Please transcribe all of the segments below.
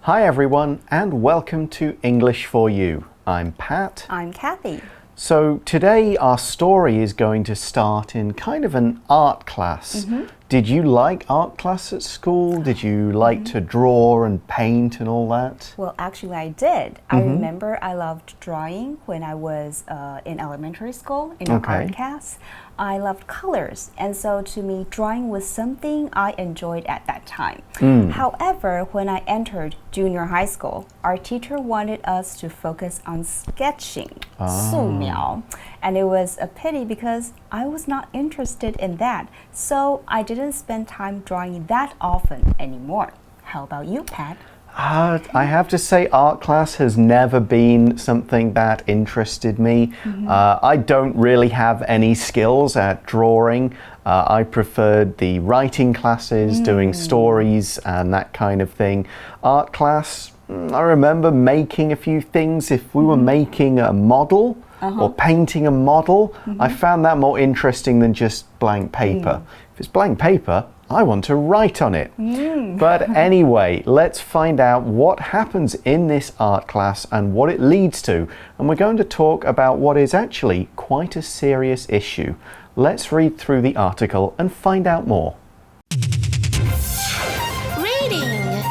Hi everyone and welcome to English for You. I'm Pat. I'm Kathy. So today our story is going to start in kind of an art class. Did you like art class at school? Did you like to draw and paint and all that? Well, actually I did. I remember I loved drawing when I was in elementary school in an art class. I loved colors, and so to me drawing was something I enjoyed at that time. However, when I entered junior high school, our teacher wanted us to focus on sketching, 素描, and it was a pity because I was not interested in that, so I didn't spend time drawing that often anymore. How about you, Pat? I have to say art class has never been something that interested me. I don't really have any skills at drawing. I preferred the writing classes, doing stories and that kind of thing. Art class, I remember making a few things. If we were making a model or painting a model, I found that more interesting than just blank paper. If it's blank paper, I want to write on it. But anyway, let's find out what happens in this art class and what it leads to. And we're going to talk about what is actually quite a serious issue. Let's read through the article and find out more. Reading.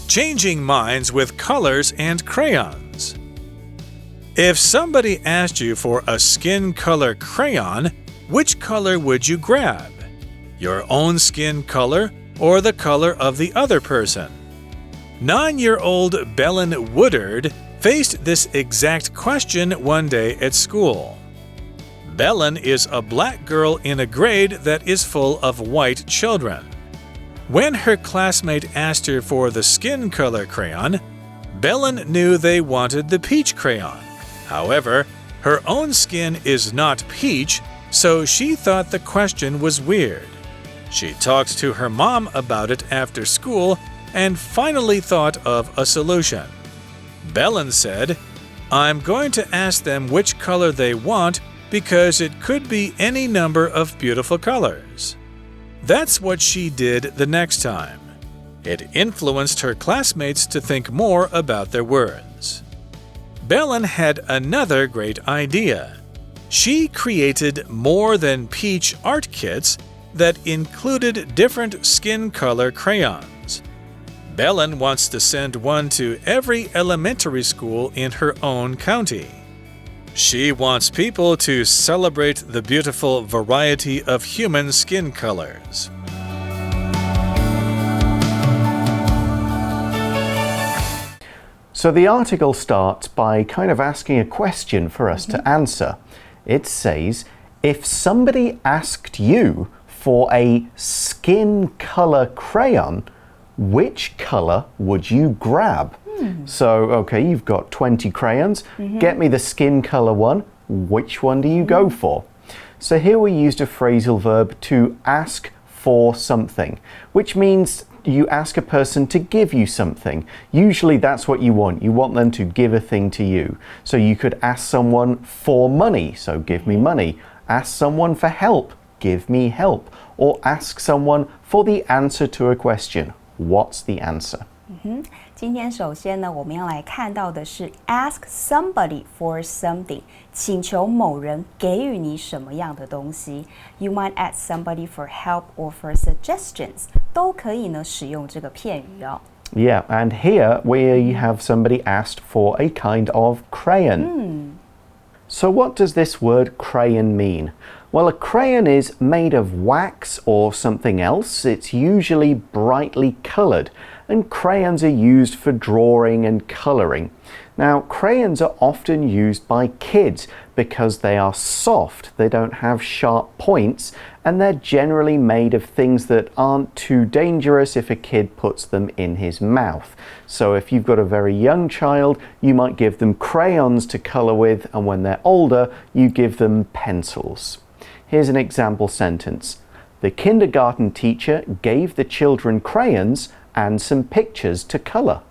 Changing minds with colors and crayons. If somebody asked you for a skin color crayon, which color would you grab? Your own skin color or the color of the other person? 9-year-old Belen Woodard faced this exact question one day at school. Belen is a black girl in a grade that is full of white children. When her classmate asked her for the skin color crayon, Belen knew they wanted the peach crayon. However, her own skin is not peach, so she thought the question was weird. She talked to her mom about it after school and finally thought of a solution. Belen said, "I'm going to ask them which color they want because it could be any number of beautiful colors." That's what she did the next time. It influenced her classmates to think more about their words. Belen had another great idea. She created more than peach art kits that included different skin color crayons. Belen wants to send one to every elementary school in her own county. She wants people to celebrate the beautiful variety of human skin colors. So the article starts by kind of asking a question for us to answer. It says, if somebody asked you for a skin color crayon, which color would you grab? So, okay, you've got 20 crayons. Get me the skin color one. Which one do you go for? So here we used a phrasal verb to ask for something, which means you ask a person to give you something. Usually that's what you want. You want them to give a thing to you. So you could ask someone for money, so give me money. Ask someone for help, give me help. Or ask someone for the answer to a question. What's the answer? 今天首先呢，我们要来看到的是 ask somebody for something， 请求某人给予你什么样的东西。You might ask somebody for help or for suggestions， 都可以呢使用这个片语哦。Yeah, and here we have somebody asked for a kind of crayon. So what does this word crayon mean? Well, a crayon is made of wax or something else. It's usually brightly colored, and crayons are used for drawing and coloring. Now, crayons are often used by kids because they are soft, they don't have sharp points, and they're generally made of things that aren't too dangerous if a kid puts them in his mouth. So if you've got a very young child, you might give them crayons to color with, and when they're older, you give them pencils. Here's an example sentence. The kindergarten teacher gave the children crayons and some pictures to color.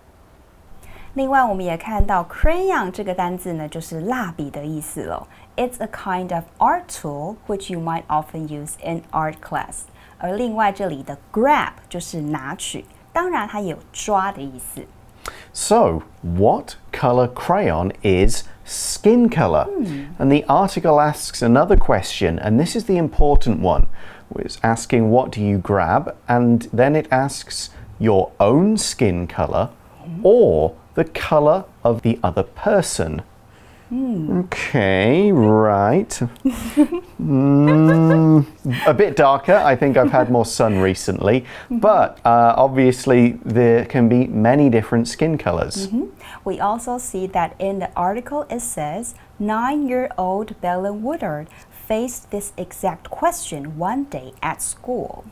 另外，我们也看到 crayon 这个单字呢，就是蜡笔的意思了。It's a kind of art tool which you might often use in art class. 而另外这里的 grab 就是拿取，当然它也有抓的意思。So, what color crayon is skin color? And the article asks another question, and this is the important one. It's asking what do you grab, and then it asks your own skin color or the color of the other person. Okay, right. A bit darker. I think I've had more sun recently. But obviously, there can be many different skin colors. We also see that in the article it says 9-year-old Belen Woodard faced this exact question one day at school.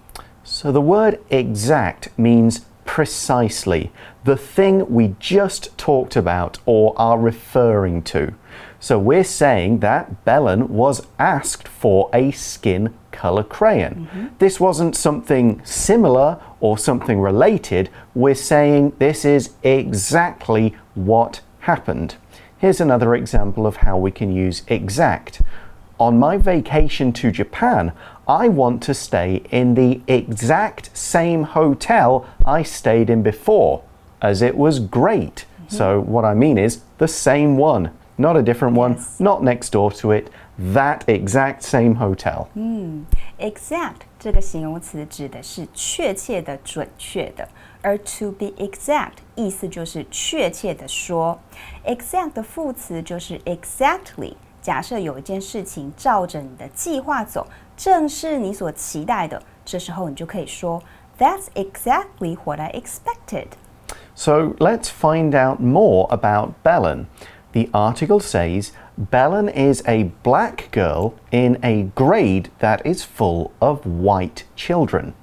So the word exact means precisely, the thing we just talked about or are referring to. So we're saying that Belen was asked for a skin color crayon. This wasn't something similar or something related. We're saying this is exactly what happened. Here's another example of how we can use exact. On my vacation to Japan, I want to stay in the exact same hotel I stayed in before, as it was great. So what I mean is the same one, not a different one, not next door to it, that exact same hotel. Exact 这个形容词指的是确切的、准确的，而 to be exact 意思就是确切的说。Exact 的副词就是 exactly。假设有一件事情照着你的计划走，正是你所期待的，这时候你就可以说 That's exactly what I expected. So let's find out more about Belen. The article says Belen is a black girl in a grade that is full of white children.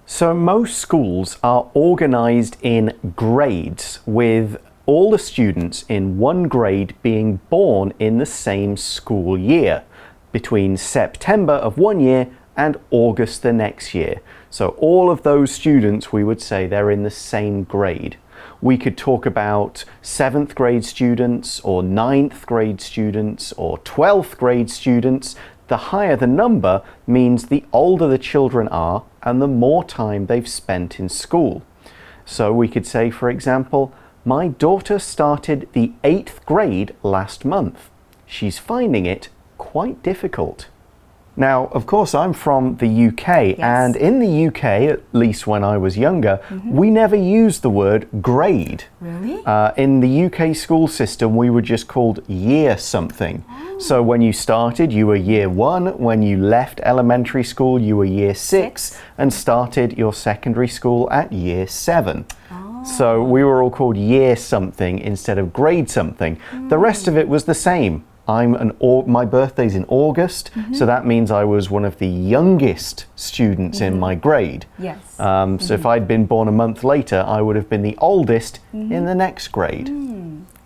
So most schools are organized in grades with all the students in one grade being born in the same school year, between September of one year and August the next year. So all of those students, we would say they're in the same grade. We could talk about 7th grade students or 9th grade students or 12th grade students. The higher the number means the older the children are and the more time they've spent in school. So we could say, for example, my daughter started the 8th grade last month. She's finding it quite difficult. Now, of course, I'm from the UK, and in the UK, at least when I was younger, we never used the word grade. Really? In the UK school system, we were just called year something. So when you started, you were year 1. When you left elementary school, you were year 6 and started your secondary school at year 7. So we were all called year something instead of grade something. The rest of it was the same. My birthday's in August, so that means I was one of the youngest students in my grade. Yes. So if I'd been born a month later, I would have been the oldest in the next grade.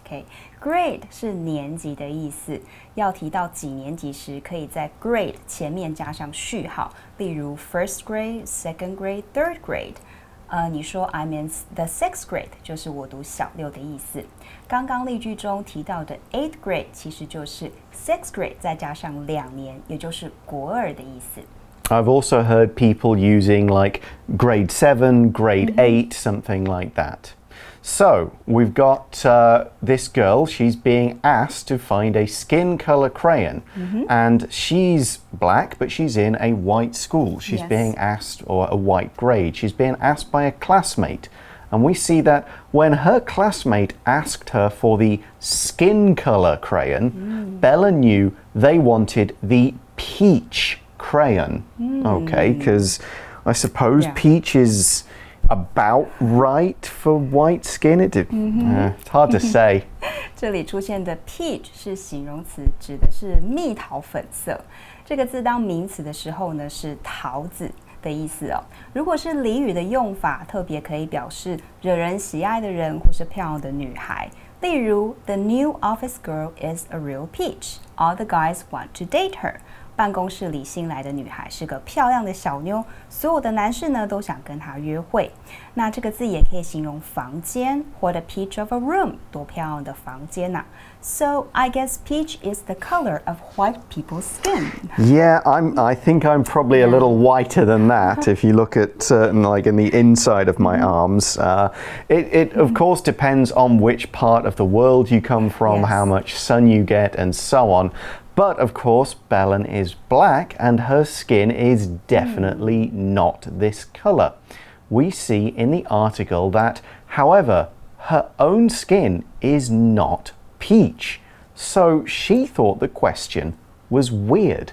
Okay. Grade 是年级的意思，要提到几年级时，可以在 grade 前面加上序号，例如 first grade, second grade, third grade。你说 I'm in the 6th grade 就是我读小6的意思。刚刚例句中提到的 8th grade 其实就是 6th grade 再加上2年，也就是国2的意思。I've also heard people using like grade 7, grade 8, something like that. So we've got this girl, she's being asked to find a skin color crayon. And she's black, but she's in a white school. She's being asked, or a white grade, she's being asked by a classmate. And we see that when her classmate asked her for the skin color crayon, Bella knew they wanted the peach crayon. Okay, because I suppose peach is about right for white skin. It's hard to say. 这里出现的 peach 是形容词，指的是蜜桃粉色。这个字当名词的时候呢，是桃子的意思哦。如果是俚语的用法，特别可以表示惹人喜爱的人或是漂亮的女孩。例如 ，The new office girl is a real peach. All the guys want to date her. 办公室里新来的女孩是个漂亮的小妞，所有的男士呢都想跟她约会。那这个字也可以形容房间，或者 peach of a room， 多漂亮的房间啊。So I guess peach is the color of white people's skin. Yeah, I think I'm probably a little whiter than that if you look at certain, like in the inside of my arms. It of course depends on which part of the world you come from, how much sun you get, and so on. But of course, Belen is black and her skin is definitely not this color. We see in the article that, however, her own skin is not peach. So she thought the question was weird.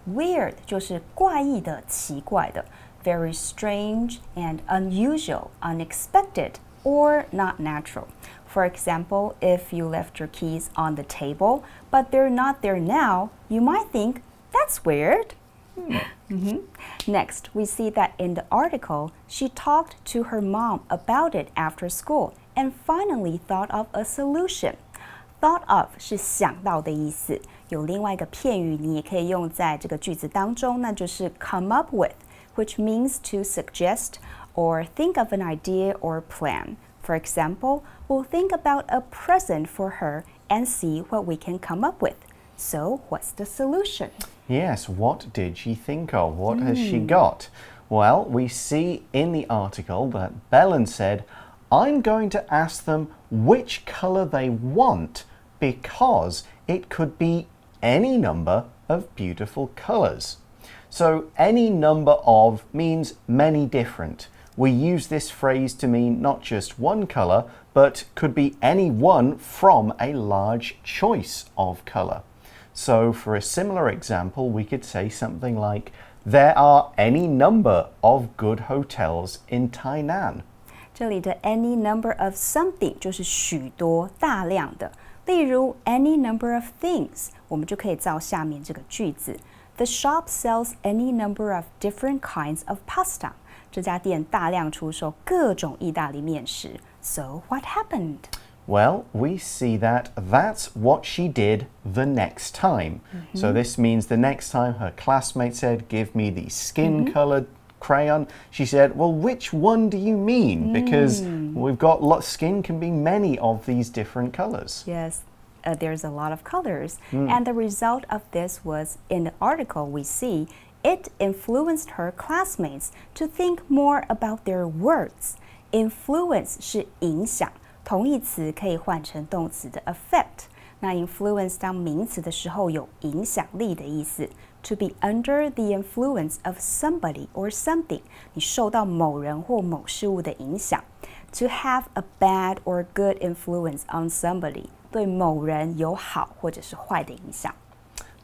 Weird 就是怪异的、奇怪的 very strange and unusual, unexpected, or not natural. For example, if you left your keys on the table, but they're not there now, you might think, that's weird. Next, we see that in the article, she talked to her mom about it after school and finally thought of a solution. Thought of 是想到的意思，有另外一个片语你也可以用在这个句子当中，那就是 come up with, which means to suggest or think of an idea or plan. For example, we'll think about a present for her and see what we can come up with. So, what's the solution? Yes, what did she think of? What has she got? Well, we see in the article that Belen said, I'm going to ask them which color they want because it could be any number of beautiful colors. So, any number of means many different. We use this phrase to mean not just one color, but could be any one from a large choice of color. So, for a similar example, we could say something like, there are any number of good hotels in Tainan. 这里的 any number of something 就是许多、大量的。例如 any number of things， 我们就可以造下面这个句子 The shop sells any number of different kinds of pasta. 这家店大量出售各种意大利面食。So what happened? Well, we see that that's what she did the next time. So this means the next time her classmate said, give me the skin-colored crayon, she said, well, which one do you mean? Because we've got skin can be many of these different colors. Yes, there's a lot of colors. And the result of this was, in the article we see, it influenced her classmates to think more about their words. Influence 是影响，同义词可以换成动词的 affect。那 influence 当名词的时候有影响力的意思。To be under the influence of somebody or something， 你受到某人或某事物的影响。To have a bad or good influence on somebody， 对某人有好或者是坏的影响。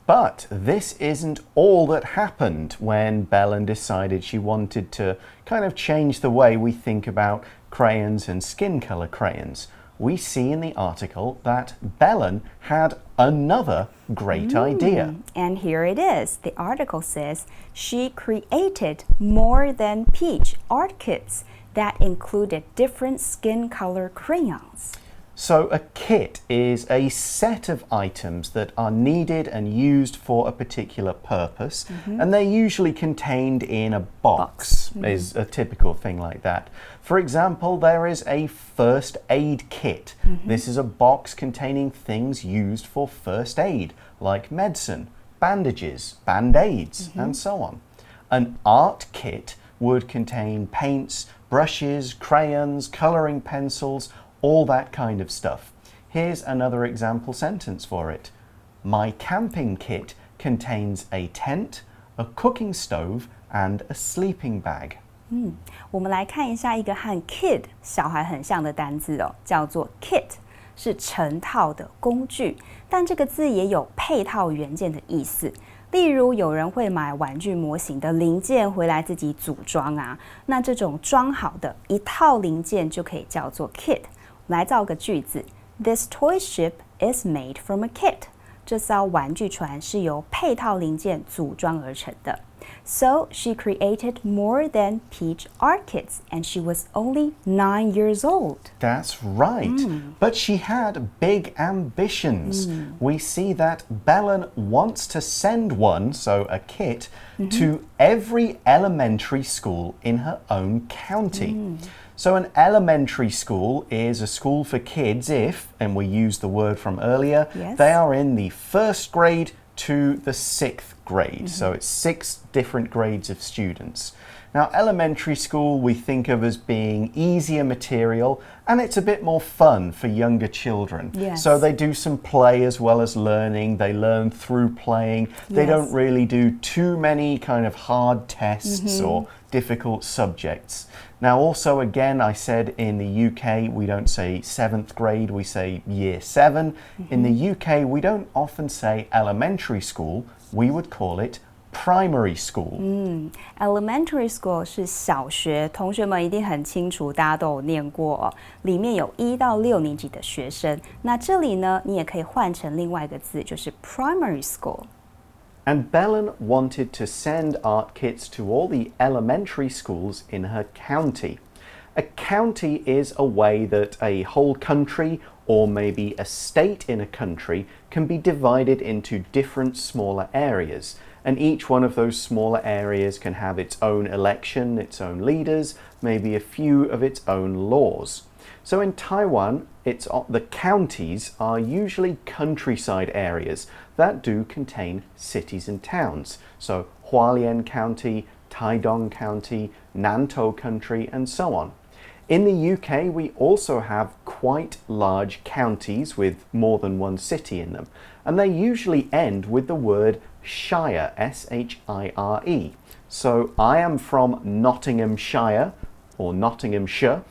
But this isn't all that happened when Belen decided she wanted to kind of change the way we think about crayons and skin color crayons. We see in the article that Belen had another great idea. And here it is. The article says she created more than peach art kits that included different skin color crayons. So a kit is a set of items that are needed and used for a particular purpose, and they're usually contained in a box. Is a typical thing like that. For example, there is a first aid kit. This is a box containing things used for first aid, like medicine, bandages, band-aids, and so on. An art kit would contain paints, brushes, crayons, coloring pencils, all that kind of stuff. Here's another example sentence for it. My camping kit contains a tent, a cooking stove, and a sleeping bag. 我们来看一下一个和 kid 小孩很像的单字哦，叫做 kit， 是成套的工具，但这个字也有配套元件的意思。例如，有人会买玩具模型的零件回来自己组装啊，那这种装好的一套零件就可以叫做 kit。来造个句子 This toy ship is made from a kit. 这艘玩具船是由配套零件组装而成的。So she created more than peach orchids, and she was only 9 years old. That's right. But she had big ambitions. We see that Belen wants to send one, so a kit, to every elementary school in her own county. So an elementary school is a school for kids if, and we used the word from earlier, they are in the first grade to the 6th grade. So it's 6 different grades of students. Now, elementary school we think of as being easier material, and it's a bit more fun for younger children. So they do some play as well as learning. They learn through playing. They don't really do too many kind of hard tests or difficult subjects. Now, also, again, I said in the UK, we don't say 7th grade, we say year 7. In the UK, we don't often say elementary school, we would call it primary school. Elementary school 是小学，同学们一定很清楚，大家都有念过哦。里面有1到6年级的学生。那这里呢，你也可以换成另外一个字，就是 primary school. And Belen wanted to send art kits to all the elementary schools in her county. A county is a way that a whole country or maybe a state in a country can be divided into different smaller areas. And each one of those smaller areas can have its own election, its own leaders, maybe a few of its own laws. So in Taiwan, the counties are usually countryside areas that do contain cities and towns. So Hualien County, Taidong County, Nantou Country, and so on. In the UK, we also have quite large counties with more than one city in them, and they usually end with the word shire, S-H-I-R-E. So I am from Nottinghamshire, or Nottinghamshire,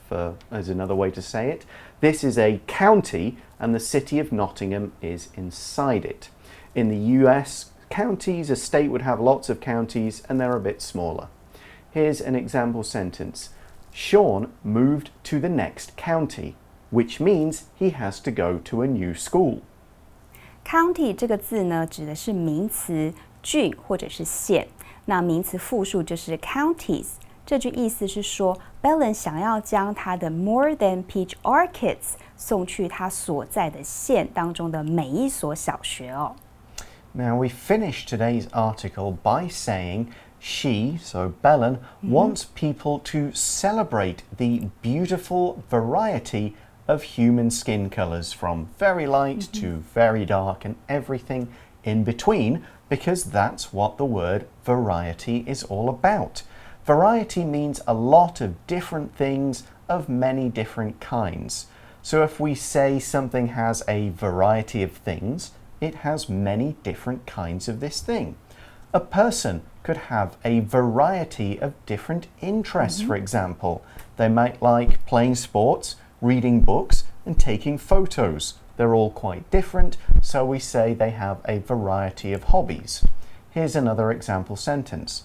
as another way to say it. This is a county, and the city of Nottingham is inside it. In the US, counties, a state would have lots of counties, and they're a bit smaller. Here's an example sentence. Sean moved to the next county, which means he has to go to a new school. County 这个字呢，指的是名词郡或者是县，那名词复数就是 counties。这句意思是说 ，Belen 想要将他的 more than peach orchids 送去他所在的县当中的每一所小学哦。Now we finish today's article by saying she, so Belen, wants people to celebrate the beautiful variety of human skin colours from very light to very dark and everything in between, because that's what the word variety is all about. Variety means a lot of different things of many different kinds. So if we say something has a variety of things, it has many different kinds of this thing. A person could have a variety of different interests, for example. They might like playing sports, reading books, and taking photos. They're all quite different, so we say they have a variety of hobbies. Here's another example sentence.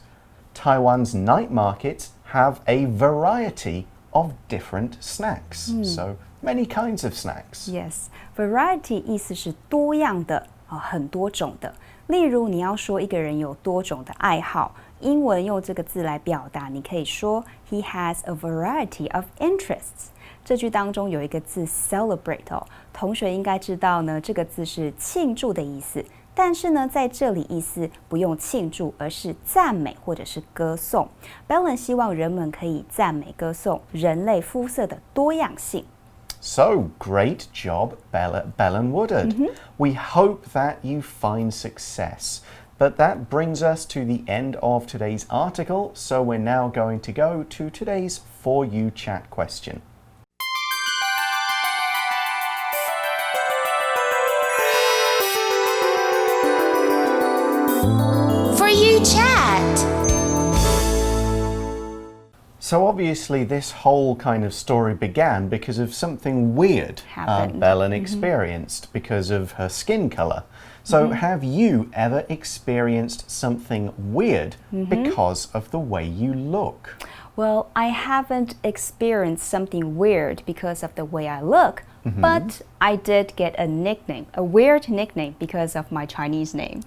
Taiwan's night markets have a variety of different snacks. So many kinds of snacks. Yes, variety 意思是多样的很多种的。例如，你要说一个人有多种的爱好，英文用这个字来表达，你可以说 He has a variety of interests。这句当中有一个字 celebrate 哦，同学应该知道呢，这个字是庆祝的意思。但是呢，在这里意思不用庆祝，而是赞美或者是歌颂。Belen 希望人们可以赞美歌颂人类肤色的多样性。So, great job, Belen Woodard. We hope that you find success. But that brings us to the end of today's article, so we're now going to go to today's For You Chat question. For You Chat. So obviously this whole kind of story began because of something weird Belen experienced because of her skin colour. So have you ever experienced something weird because of the way you look? Well, I haven't experienced something weird because of the way I look, but I did get a nickname, a weird nickname because of my Chinese name.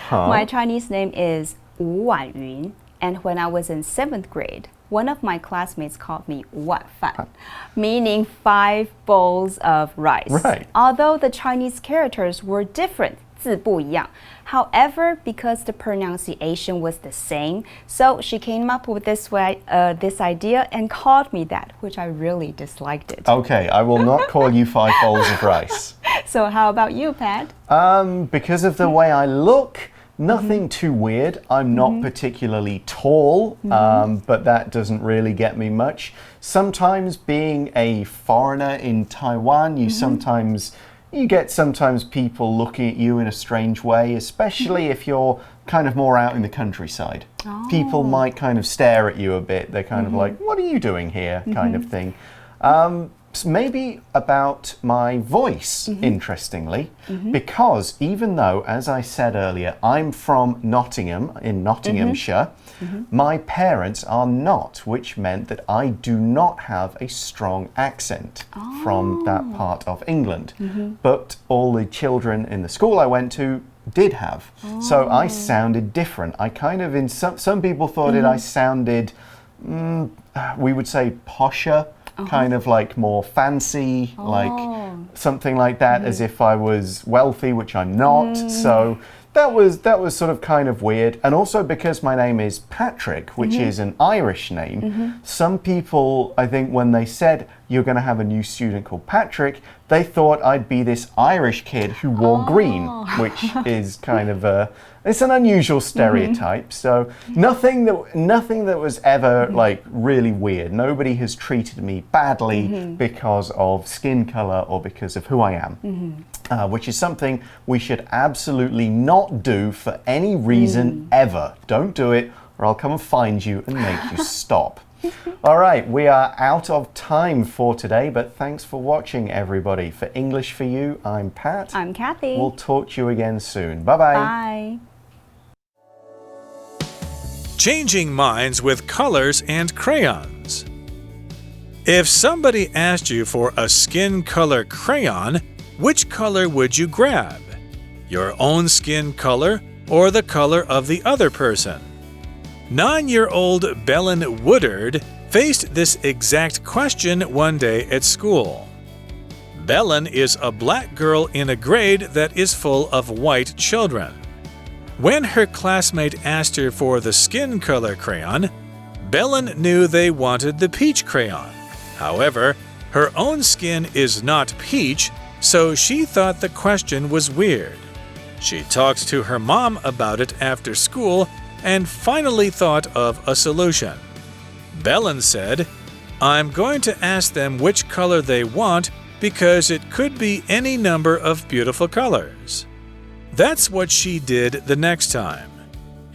My Chinese name is 5碗云. And when I was in 7th grade, one of my classmates called me 5碗饭, meaning 5 bowls of rice. Right. Although the Chinese characters were different, 字不一样. However, because the pronunciation was the same, so she came up with this idea and called me that, which I really disliked it. Okay, I will not call you 5 bowls of rice. So how about you, Pat? Because of the way I look, nothing too weird. I'm not particularly tall, but that doesn't really get me much. Sometimes being a foreigner in Taiwan, you get sometimes people looking at you in a strange way, especially if you're kind of more out in the countryside. People might kind of stare at you a bit. They're kind of like, what are you doing here? Kind of thing. Maybe about my voice, interestingly, because even though, as I said earlier, I'm from Nottingham in Nottinghamshire, my parents are not, which meant that I do not have a strong accent from that part of England. But all the children in the school I went to did have. So I sounded different. I kind of, some people thought I sounded, we would say, posher. Kind of like more fancy, like something like that, as if I was wealthy, which I'm not. So that was sort of kind of weird. And also because my name is Patrick, which is an Irish name, some people, I think when they said you're going to have a new student called Patrick, they thought I'd be this Irish kid who wore green, which is kind of it's an unusual stereotype. So nothing that was ever like really weird. Nobody has treated me badly because of skin color or because of who I am. Which is something we should absolutely not do for any reason ever. Don't do it or I'll come and find you and make you stop. All right, we are out of time for today, but thanks for watching, everybody. For English for You, I'm Pat. I'm Kathy. We'll talk to you again soon. Bye-bye. Bye. Changing minds with colors and crayons. If somebody asked you for a skin color crayon, which color would you grab? Your own skin color or the color of the other person? 9-year-old Belen Woodard faced this exact question one day at school. Belen is a black girl in a grade that is full of white children. When her classmate asked her for the skin color crayon, Belen knew they wanted the peach crayon. However, her own skin is not peach, so she thought the question was weird. She talked to her mom about it after school and finally thought of a solution. Belen said, "I'm going to ask them which color they want because it could be any number of beautiful colors." That's what she did the next time.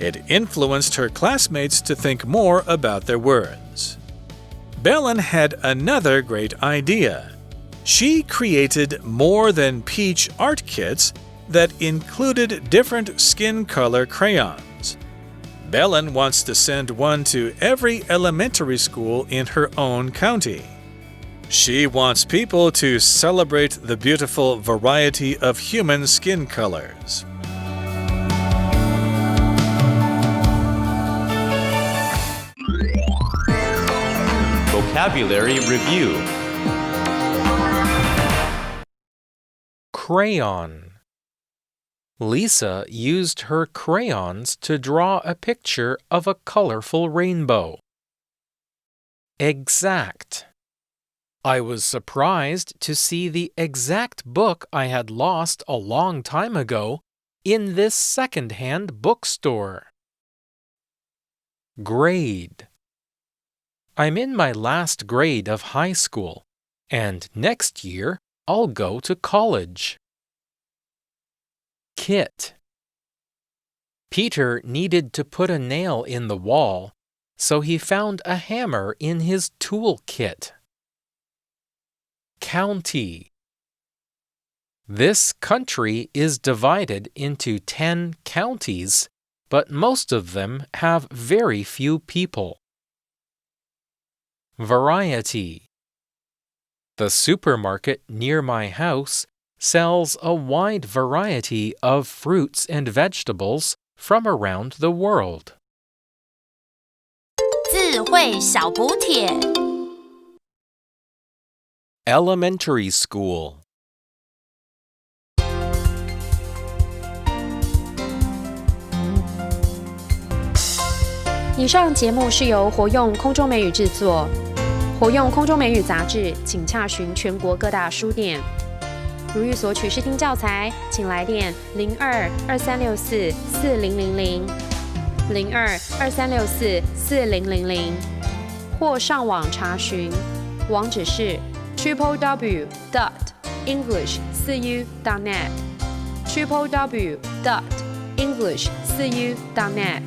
It influenced her classmates to think more about their words. Belen had another great idea. She created more than peach art kits that included different skin color crayons. Belen wants to send one to every elementary school in her own county. She wants people to celebrate the beautiful variety of human skin colors. Vocabulary Review. Crayon. Lisa used her crayons to draw a picture of a colorful rainbow. Exact. I was surprised to see the exact book I had lost a long time ago in this second-hand bookstore. Grade. I'm in my last grade of high school, and next year I'll go to college. Kit. Peter needed to put a nail in the wall, so he found a hammer in his tool kit. County. This country is divided into 10 counties, but most of them have very few people. Variety. The supermarket near my house sells a wide variety of fruits and vegetables from around the world. 智慧小补帖。Elementary school. 以上节目是由活用空中美语制作，活用空中美语杂志，请洽询全国各大书店。如欲索取试听教材，请来电02-2364-4000 02-2364-4000，或上网查询，网址是 www.english4u.net www.english4u.net